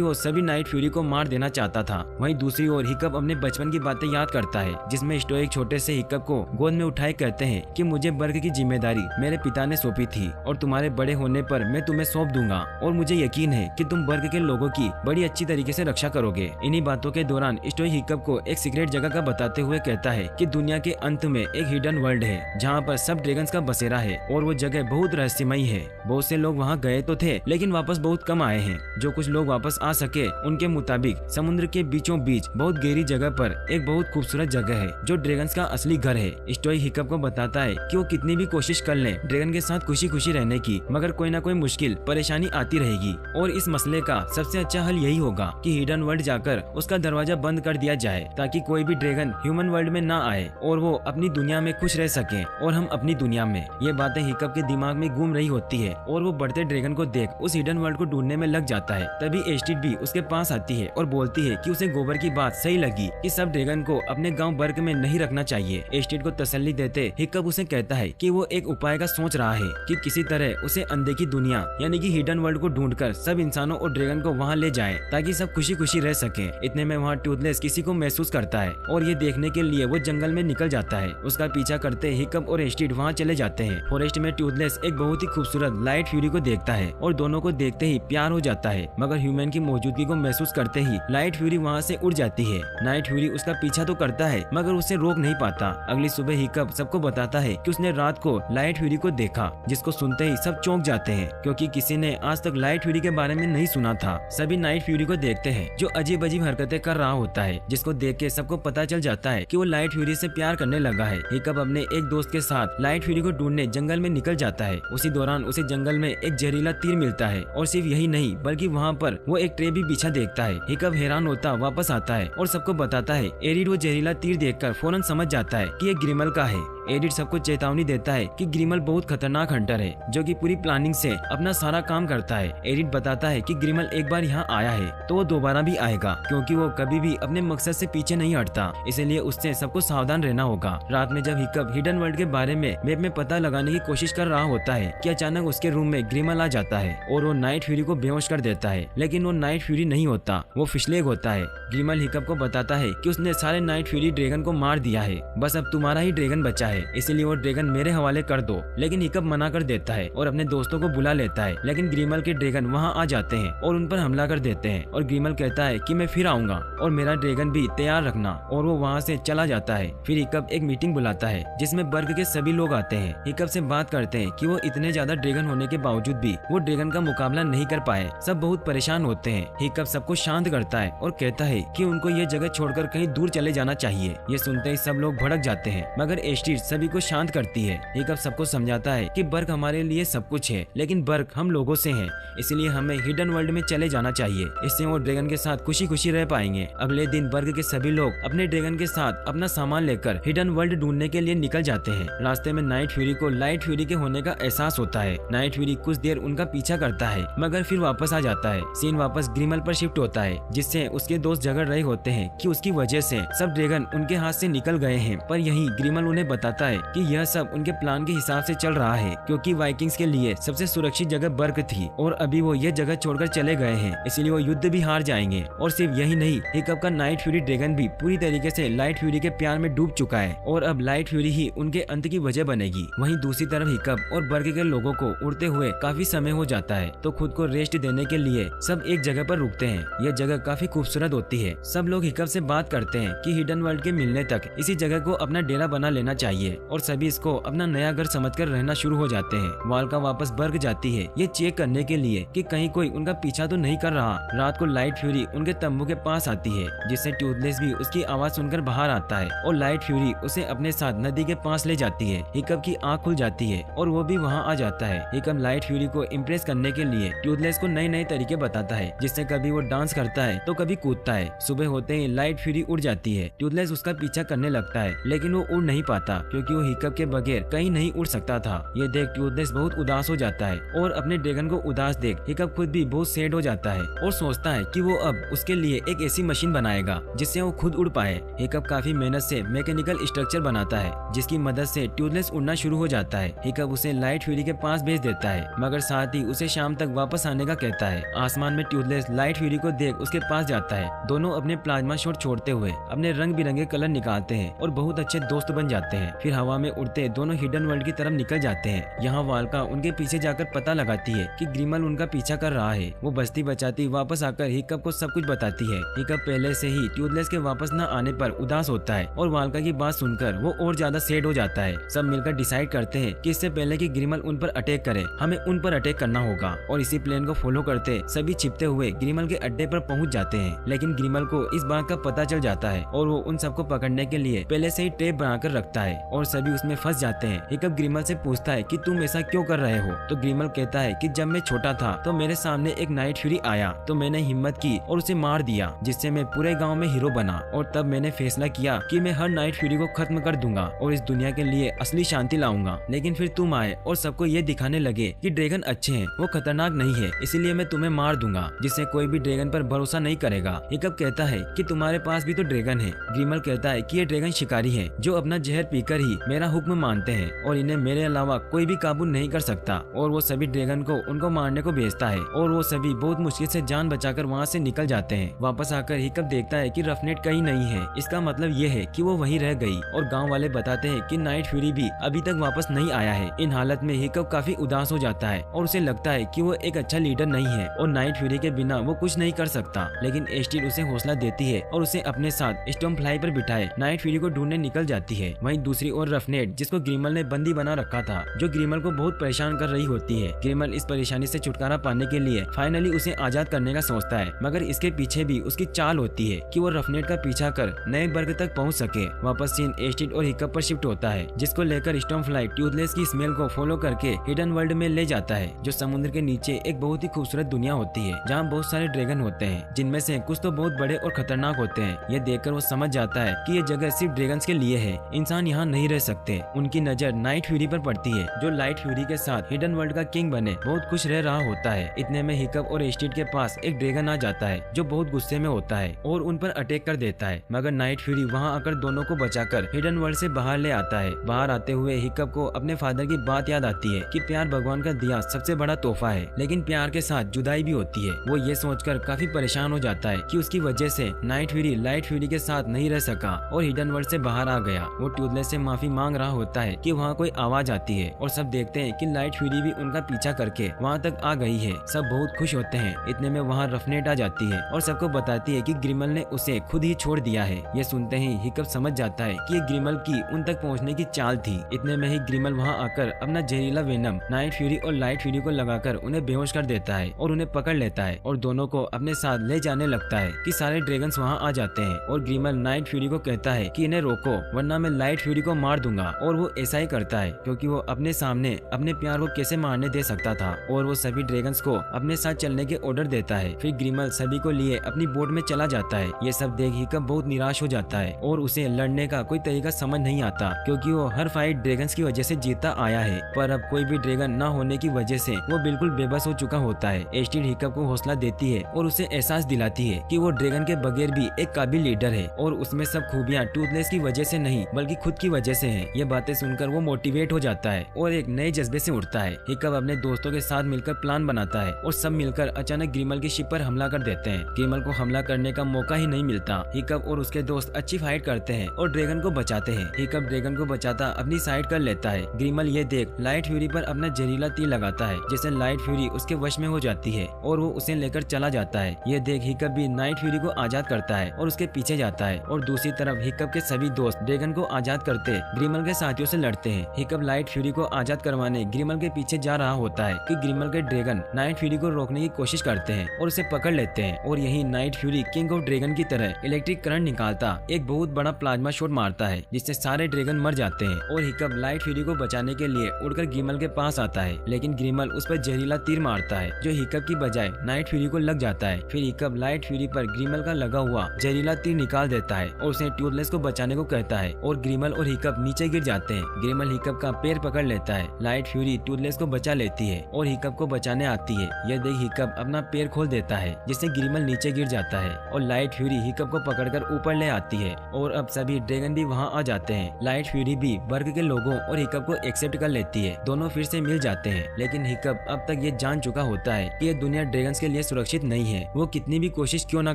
Speaker 1: वो सभी नाइट फ्यूरी को मार देना चाहता था। वहीं दूसरी ओर हिकअप अपने बचपन की बातें याद करता है जिसमें स्टोइक छोटे से हिकअप को गोद में उठाए कहते हैं कि मुझे बर्ग की जिम्मेदारी मेरे पिता ने सौंपी थी और तुम्हारे बड़े होने पर मैं तुम्हें सौंप दूंगा और मुझे यकीन है कि तुम बर्ग के लोगों की बड़ी अच्छी तरीके से रक्षा करोगे। इन्हीं बातों के दौरान स्टोइक हिकअप को एक सीक्रेट जगह का बताते हुए कहता है कि दुनिया के अंत में एक हिडन वर्ल्ड है जहाँ पर सब ड्रैगन्स का बसेरा है और वो जगह बहुत रहस्यमयी है। बहुत से लोग वहाँ गए तो थे लेकिन वापस बहुत कम आए हैं। जो कुछ लोग वापस आ सके उनके मुताबिक समुद्र के बीचों बीच बहुत गहरी जगह पर एक बहुत खूबसूरत जगह है जो ड्रैगन्स का असली घर है। स्टोइक हिकअप को बताता है कि वो कितनी भी कोशिश कर ले ड्रैगन के साथ खुशी खुशी रहने की, मगर कोई ना कोई मुश्किल परेशानी आती रहेगी और इस मसले का सबसे अच्छा हल यही होगा कि हिडन वर्ल्ड जाकर उसका दरवाजा बंद कर दिया जाए ताकि कोई भी ड्रैगन ह्यूमन वर्ल्ड में ना आए और वो अपनी दुनिया में खुश रह सके और हम अपनी दुनिया में। ये बातें हिकअप के दिमाग में घूम रही होती है और वो बढ़ते ड्रैगन को देख उस हिडन वर्ल्ड को ढूंढने में लग जाता है। तभी एस्टिड भी उसके पास आती है और बोलती है कि उसे गोबर की बात सही लगी कि सब ड्रैगन को अपने गांव बर्ग में नहीं रखना चाहिए। एस्टिड को तसल्ली देते हिकअप उसे कहता है कि वो एक उपाय का सोच रहा है कि किसी तरह उसे अनदेखी दुनिया यानी कि हिडन वर्ल्ड को ढूंढकर सब इंसानों और ड्रैगन को वहाँ ले जाए ताकि सब खुशी खुशी रह सके। इतने में वहाँ टूथलेस किसी को महसूस करता है और ये देखने के लिए वो जंगल में निकल जाता है। उसका पीछा करते हिकअप और एस्टिड वहाँ चले जाते हैं। फॉरेस्ट में टूथलेस एक बहुत ही खूबसूरत लाइट फ्यूरी को देखता है और दोनों को देखते ही प्यार हो जाता है, मगर ह्यूमन की मौजूदगी को महसूस करते ही लाइट फ्यूरी वहाँ से उड़ जाती है। नाइट फ्यूरी उसका पीछा तो करता है मगर उसे रोक नहीं पाता। अगली सुबह हिकअप सबको बताता है कि उसने रात को लाइट फ्यूरी को देखा, जिसको सुनते ही सब चौंक जाते हैं क्योंकि किसी ने आज तक लाइट फ्यूरी के बारे में नहीं सुना था। सभी नाइट फ्यूरी को देखते हैं जो अजीब अजीब हरकतें कर रहा होता है, जिसको देख के सबको पता चल जाता है कि वो लाइट फ्यूरी से प्यार करने लगा है। हिकअप अपने एक दोस्त के साथ लाइट फ्यूरी को ढूंढने जंगल में निकल जाता है। उसी दौरान उसे जंगल में एक जहरीला तीर मिलता है और सिर्फ यही नहीं बल्कि वहाँ पर वो एक ट्रे भी बिछा देखता है। हिकअप हैरान होता वापस आता है और सबको बताता है। एरिड वो जहरीला तीर देखकर फौरन समझ जाता है कि ये ग्रिमल का है। एरिड सबको चेतावनी देता है कि ग्रिमल बहुत खतरनाक हंटर है जो कि पूरी प्लानिंग से अपना सारा काम करता है। एरिड बताता है कि ग्रिमल एक बार यहाँ आया है तो वो दोबारा भी आएगा क्योंकि वो कभी भी अपने मकसद से पीछे नहीं हटता, इसलिए उससे सबको सावधान रहना होगा। रात में जब हिकअप हिडन वर्ल्ड के बारे में मैप में पता लगाने की कोशिश कर रहा होता है कि अचानक उसके रूम में ग्रिमल आ जाता है और वो नाइट फ्यूरी को बेहोश कर देता है, लेकिन वो नाइट फ्यूरी नहीं होता, वो फिशलेग होता है। ग्रिमल हिकअप को बताता है कि उसने सारे नाइट फ्यूरी ड्रैगन को मार दिया है, बस अब तुम्हारा ही ड्रैगन बचा है, इसलिए वो ड्रैगन मेरे हवाले कर दो। लेकिन हिकअप मना कर देता है और अपने दोस्तों को बुला लेता है, लेकिन ग्रिमल के ड्रैगन वहाँ आ जाते हैं और उन पर हमला कर देते हैं और ग्रिमल कहता है कि मैं फिर आऊंगा और मेरा ड्रैगन भी तैयार रखना, और वो वहाँ से चला जाता है। फिर हिकअप एक मीटिंग बुलाता है जिसमें बर्ग के सभी लोग आते हैं। हिकअप से बात करते हैं कि वो इतने ज्यादा ड्रैगन होने के बावजूद भी वो ड्रैगन का मुकाबला नहीं कर पाए। सब बहुत परेशान होते हैं। हिकअप सबको शांत करता है और कहता है कि उनको ये जगह छोड़कर कहीं दूर चले जाना चाहिए। ये सुनते ही सब लोग भड़क जाते हैं, मगर एस्टिड सभी को शांत करती है। हिकअप सबको समझाता है कि बर्ग हमारे लिए सब कुछ है, लेकिन बर्ग हम लोगों से है, इसलिए हमें हिडन वर्ल्ड में चले जाना चाहिए। इससे वो ड्रैगन के साथ खुशी खुशी रह पाएंगे। अगले दिन बर्ग के सभी लोग अपने ड्रैगन के साथ अपना सामान लेकर हिडन वर्ल्ड ढूंढने के लिए निकल जाते हैं। रास्ते में नाइट फ्यूरी को लाइट फ्यूरी के होने का एहसास होता है। नाइट फ्यूरी कुछ देर उनका पीछा करता है मगर फिर वापस आ जाता है। सीन वापस ग्रिमल पर शिफ्ट होता है, जिससे उसके दोस्त झगड़ रहे होते हैं कि उसकी वजह से सब ड्रैगन उनके हाथ से निकल गए हैं, पर यही ग्रिमल उन्हें बताता है कि यह सब उनके प्लान के हिसाब से चल रहा है, क्योंकि वाइकिंग्स के लिए सबसे सुरक्षित जगह बर्ग थी और अभी वो ये जगह छोड़कर चले गए हैं, इसलिए वो युद्ध भी हार जाएंगे। और सिर्फ यही नहीं, हिकअप का नाइट फ्यूरी ड्रैगन भी पूरी तरीके से लाइट फ्यूरी के प्यार में डूब चुका है और अब लाइट फ्यूरी ही उनके अंत की वजह बनेगी। वहीं दूसरी तरफ हिकअप और बर्ग के लोगों को उड़ते हुए काफी समय हो जाता है, तो खुद को रेस्ट देने के लिए सब एक जगह पर रुकते हैं। यह जगह काफी खूबसूरत होती है। सब लोग हिकअप से बात करते हैं कि हिडन वर्ल्ड के मिलने तक इसी जगह को अपना डेरा बना लेना चाहिए और सभी इसको अपना नया घर समझकर रहना शुरू हो जाते हैं। वाल्का वापस बर्ग जाती है ये चेक करने के लिए कि कहीं कोई उनका पीछा तो नहीं कर रहा। रात को लाइट फ्यूरी उनके तंबू के पास आती है, जिससे टूथलेस भी उसकी आवाज सुनकर बाहर आता है और लाइट फ्यूरी उसे अपने साथ नदी के पास ले जाती है। हिकअप की आंख खुल जाती है और वो भी वहाँ आ जाता है। हिकअप लाइट फ्यूरी को इम्प्रेस करने के लिए टूथलेस को नए नए तरीके बताता है, जिससे कभी वो डांस करता है तो कभी कूदता है। सुबह होते ही लाइट फ्यूरी उड़ जाती है। टूथलेस उसका पीछा करने लगता है, लेकिन वो उड़ नहीं पाता क्योंकि वो हिकअप के बगैर कहीं नहीं उड़ सकता था। ये देख ट्यूथलेस बहुत उदास हो जाता है और अपने ड्रैगन को उदास देख हिकअप खुद भी बहुत सैड हो जाता है और सोचता है कि वो अब उसके लिए एक ऐसी मशीन बनाएगा जिससे वो खुद उड़ पाए। हिकअप काफी मेहनत से मैकेनिकल स्ट्रक्चर बनाता है जिसकी मदद से ट्यूथलेस उड़ना शुरू हो जाता है। हिकअप उसे लाइट फ्यूरी के पास भेज देता है मगर साथ ही उसे शाम तक वापस आने का कहता है। आसमान में ट्यूथलेस लाइट फ्यूरी को देख उसके पास जाता है। दोनों अपने प्लाज्मा शॉट छोड़ते हुए अपने रंग बिरंगे कलर निकालते हैं और बहुत अच्छे दोस्त बन जाते हैं। फिर हवा में उड़ते दोनों हिडन वर्ल्ड की तरफ निकल जाते हैं। यहाँ वाल्का उनके पीछे जाकर पता लगाती है कि ग्रिमल उनका पीछा कर रहा है। वो बचती बचाती वापस आकर हिकअप को सब कुछ बताती है। हिकअप पहले से ही ट्यूथलेस के वापस न आने पर उदास होता है और वाल्का की बात सुनकर वो और ज्यादा सैड हो जाता है। सब मिलकर डिसाइड करते हैं कि इससे पहले कि ग्रिमल उन पर अटैक करे हमें उन पर अटैक करना होगा और इसी प्लान को फॉलो करते सभी छिपते हुए ग्रिमल के अड्डे पर पहुंच जाते हैं। लेकिन ग्रिमल को इस बात का पता चल जाता है और वो उन सबको पकड़ने के लिए पहले से ही ट्रैप बनाकर रखता है और सभी उसमें फंस जाते हैं। हिकअप ग्रिमल से पूछता है कि तुम ऐसा क्यों कर रहे हो? तो ग्रिमल कहता है कि जब मैं छोटा था तो मेरे सामने एक नाइट फ्यूरी आया तो मैंने हिम्मत की और उसे मार दिया जिससे मैं पूरे गांव में हीरो बना और तब मैंने फैसला किया कि मैं हर नाइट फ्यूरी को खत्म कर दूंगा और इस दुनिया के लिए असली शांति लाऊंगा। लेकिन फिर तुम आए और सबको ये दिखाने लगे कि ड्रैगन अच्छे हैं, वो खतरनाक नहीं है, इसीलिए मैं तुम्हें मार दूंगा जिससे कोई भी ड्रैगन पर भरोसा नहीं करेगा। हिकअप कहता है कि तुम्हारे पास भी तो ड्रैगन है। ग्रिमल कहता है कि ये ड्रैगन शिकारी है जो अपना जहर पीकर ही मेरा हुक्म मानते हैं और इन्हें मेरे अलावा कोई भी काबू नहीं कर सकता। और वो सभी ड्रैगन को उनको मारने को भेजता है और वो सभी बहुत मुश्किल से जान बचाकर वहाँ से निकल जाते हैं। वापस आकर हिकअप देखता है कि रफनेट कहीं नहीं है। इसका मतलब ये है कि वो वहीं रह गई और गांव वाले बताते हैं कि नाइट फ्यूरी भी अभी तक वापस नहीं आया है। इन हालत में हिकअप काफी उदास हो जाता है और उसे लगता है कि वो एक अच्छा लीडर नहीं है और नाइट फ्यूरी के बिना वो कुछ नहीं कर सकता। लेकिन एस्टीड उसे हौसला देती है और उसे अपने साथ स्टॉर्म फ्लाई पर बिठाए नाइट फ्यूरी को ढूंढने निकल जाती है। वहीं दूसरी ओर रफनेट जिसको ग्रिमल ने बंदी बना रखा था जो ग्रिमल को बहुत परेशान कर रही होती है। ग्रिमल इस परेशानी से छुटकारा पाने के लिए फाइनली उसे आजाद करने का सोचता है मगर इसके पीछे भी उसकी चाल होती है कि वो रफनेट का पीछा कर नए वर्ग तक पहुंच सके। वापस सीन एस्टीड और हिकअप पर शिफ्ट होता है जिसको लेकर स्टॉर्म फ्लाई ट्यूथलेस की स्मेल को फॉलो करके हिडन वर्ल्ड में ले जाता है जो समुद्र के नीचे एक बहुत ही खूबसूरत दुनिया होती है जहाँ बहुत सारे ड्रैगन होते हैं जिनमें से कुछ तो बहुत बड़े और खतरनाक होते हैं। ये देखकर वो समझ जाता है कि ये जगह सिर्फ ड्रैगन्स के लिए है, इंसान यहाँ नहीं रह सकते। उनकी नजर नाइट फ्यूरी पर पड़ती है जो लाइट फ्यूरी के साथ हिडन वर्ल्ड का किंग बने बहुत खुश रह रहा होता है। इतने में हिकअप और एस्टीड के पास एक ड्रैगन आ जाता है जो बहुत गुस्से में होता है और उन पर अटैक कर देता है मगर नाइट फ्यूरी वहाँ आकर दोनों को बचाकर हिडन वर्ल्ड से बाहर ले आता है। बाहर आते हुए हिकअप को अपने फादर की बात याद आती है कि प्यार भगवान का दिया सबसे बड़ा तोहफा है लेकिन प्यार के साथ जुदाई भी होती है। वो ये सोचकर काफी परेशान हो जाता है कि उसकी वजह से नाइट फ्यूरी लाइट फ्यूरी के साथ नहीं रह सका और हिडन वर्ल्ड से बाहर आ गया। वो ट्यूथलेस से माफी मांग रहा होता है कि वहाँ कोई आवाज आती है और सब देखते हैं कि लाइट फ्यूरी भी उनका पीछा करके वहाँ तक आ गई है। सब बहुत खुश होते हैं। इतने में वहाँ रफनेट आ जाती है और सबको बताती है कि ग्रिमल ने उसे खुद ही छोड़ दिया है। ये सुनते ही हिकअप समझ जाता है कि ये ग्रिमल की उन तक पहुँचने की चाल थी। इतने में ही ग्रिमल वहाँ आकर अपना जहरीला वेनम नाइट फ्यूरी और लाइट फ्यूरी को लगाकर उन्हें बेहोश कर देता है और उन्हें पकड़ लेता है और दोनों को अपने साथ ले जाने लगता है कि सारे ड्रैगन्स वहाँ आ जाते हैं और ग्रिमल नाइट फ्यूरी को कहता है कि इन्हें रोको वरना मैं लाइट फ्यूरी को मार दूंगा और वो ऐसा ही करता है क्योंकि वो अपने सामने अपने प्यार को कैसे मारने दे सकता था और वो सभी ड्रैगन्स को अपने साथ चलने के ऑर्डर देता है। फिर ग्रिमल सभी को लिए अपनी बोट में चला जाता है। ये सब देख हिकअप बहुत निराश हो जाता है और उसे लड़ने का कोई तरीका समझ नहीं आता क्योंकि वो हर फाइट ड्रैगन्स की वजह से जीता आया है पर अब कोई भी ड्रैगन न होने की वजह से वो बिल्कुल बेबस हो चुका होता है। एस्टीड हिकअप को हौसला देती है और उसे एहसास दिलाती है कि वो ड्रैगन के बगैर भी एक काबिल लीडर है और उसमें सब खूबियां टूथलेस की वजह से नहीं बल्कि खुद की वजह से है। ये बातें सुनकर वो मोटिवेट हो जाता है और एक नए जज्बे से उठता है। हिकअप अपने दोस्तों के साथ मिलकर प्लान बनाता है और सब मिलकर अचानक ग्रिमल की शिप पर हमला कर देते हैं। ग्रिमल को हमला करने का मौका ही नहीं मिलता। हिकअप और उसके दोस्त अच्छी फाइट करते हैं और ड्रैगन को बचाते हैं। हिकअप ड्रैगन को बचाता अपनी साइड कर लेता है। ग्रिमल ये देख लाइट फ्यूरी पर अपना जहरीला तीर लगाता है जिससे लाइट फ्यूरी उसके वश में हो जाती है और वो उसे लेकर चला जाता है। ये देख हिकअप भी नाइट फ्यूरी को आजाद करता है और उसके पीछे जाता है और दूसरी तरफ हिकअप के सभी दोस्त ड्रैगन को आजाद करते ग्रिमल के साथियों से लड़ते हैं। हिकअप लाइट फ्यूरी को आजाद करवाने ग्रिमल के पीछे जा रहा होता है कि ग्रिमल के ड्रैगन नाइट फ्यूरी को रोकने की कोशिश करते हैं और उसे पकड़ लेते हैं और यही night fury king of dragon की तरह इलेक्ट्रिक करंट निकालता एक बहुत बड़ा प्लाज्मा शॉट मारता है जिससे सारे ड्रैगन मर जाते हैं और हिकअप लाइट फ्यूरी को बचाने के लिए उड़कर ग्रिमल के पास आता है लेकिन ग्रिमल उस पर जहरीला तीर मारता है जो हिकअप की बजाय नाइट फ्यूरी को लग जाता है। फिर हिकअप लाइट फ्यूरी पर ग्रिमल का लगा हुआ जहरीला तीर निकाल देता है और उसे ट्यूथलेस को बचाने को कहता है और ग्रिमल और हिकअप हिकअप नीचे गिर जाते हैं। ग्रिमल हिकअप का पैर पकड़ लेता है। लाइट फ्यूरी टूथलेस को बचा लेती है और हिकअप को बचाने आती है। यह देख हिकअप अपना पैर खोल देता है, जिससे ग्रिमल नीचे गिर जाता है और लाइट फ्यूरी हिकअप को पकड़कर ऊपर ले आती है और अब सभी ड्रैगन भी वहां आ जाते हैं। लाइट फ्यूरी भी बर्ग के लोगों और हिकअप को एक्सेप्ट कर लेती है। दोनों फिर से मिल जाते हैं, लेकिन हिकअप अब तक ये जान चुका होता है कि ये दुनिया ड्रैगन्स के लिए सुरक्षित नहीं है। वो कितनी भी कोशिश क्यों न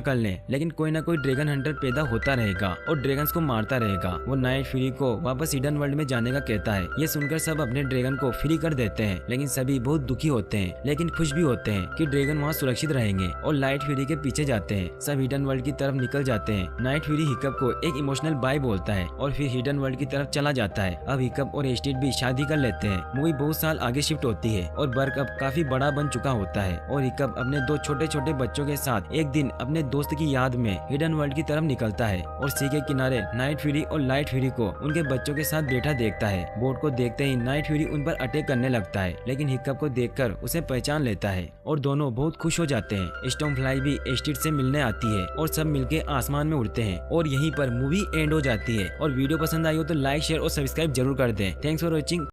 Speaker 1: कर ले, लेकिन कोई ना कोई ड्रैगन हंटर पैदा होता रहेगा और ड्रैगन्स को मारता रहेगा। वो नाइट फ्यूरी को वापस हिडन वर्ल्ड में जाने का कहता है। ये सुनकर सब अपने ड्रैगन को फ्री कर देते हैं, लेकिन सभी बहुत दुखी होते हैं, लेकिन खुश भी होते हैं कि ड्रैगन वहाँ सुरक्षित रहेंगे और लाइट फ्यूरी के पीछे जाते हैं। सब हिडन वर्ल्ड की तरफ निकल जाते हैं। नाइट फ्यूरी हिकअप को एक इमोशनल बाय बोलता है और फिर हिडन वर्ल्ड की तरफ चला जाता है। अब हिकअप और एस्टेड भी शादी कर लेते हैं। मूवी बहुत साल आगे शिफ्ट होती है और बर्ग अब काफी बड़ा बन चुका होता है और हिकअप अपने 2 छोटे छोटे बच्चों के साथ एक दिन अपने दोस्त की याद में हिडन वर्ल्ड की तरफ निकलता है और सी के किनारे नाइट फ्यूरी और लाइट फ्यूरी को उनके बच्चों के साथ बैठा देखता है। बोट को देखते ही नाइट फ्यूरी उन पर अटैक करने लगता है, लेकिन हिकअप को देखकर उसे पहचान लेता है और दोनों बहुत खुश हो जाते हैं। स्टॉर्मफ्लाई भी एस्टेड से मिलने आती है और सब मिलके आसमान में उड़ते हैं और यहीं पर मूवी एंड हो जाती है। और वीडियो पसंद आई हो तो लाइक, शेयर और सब्सक्राइब जरूर कर दें। Thanks for watching.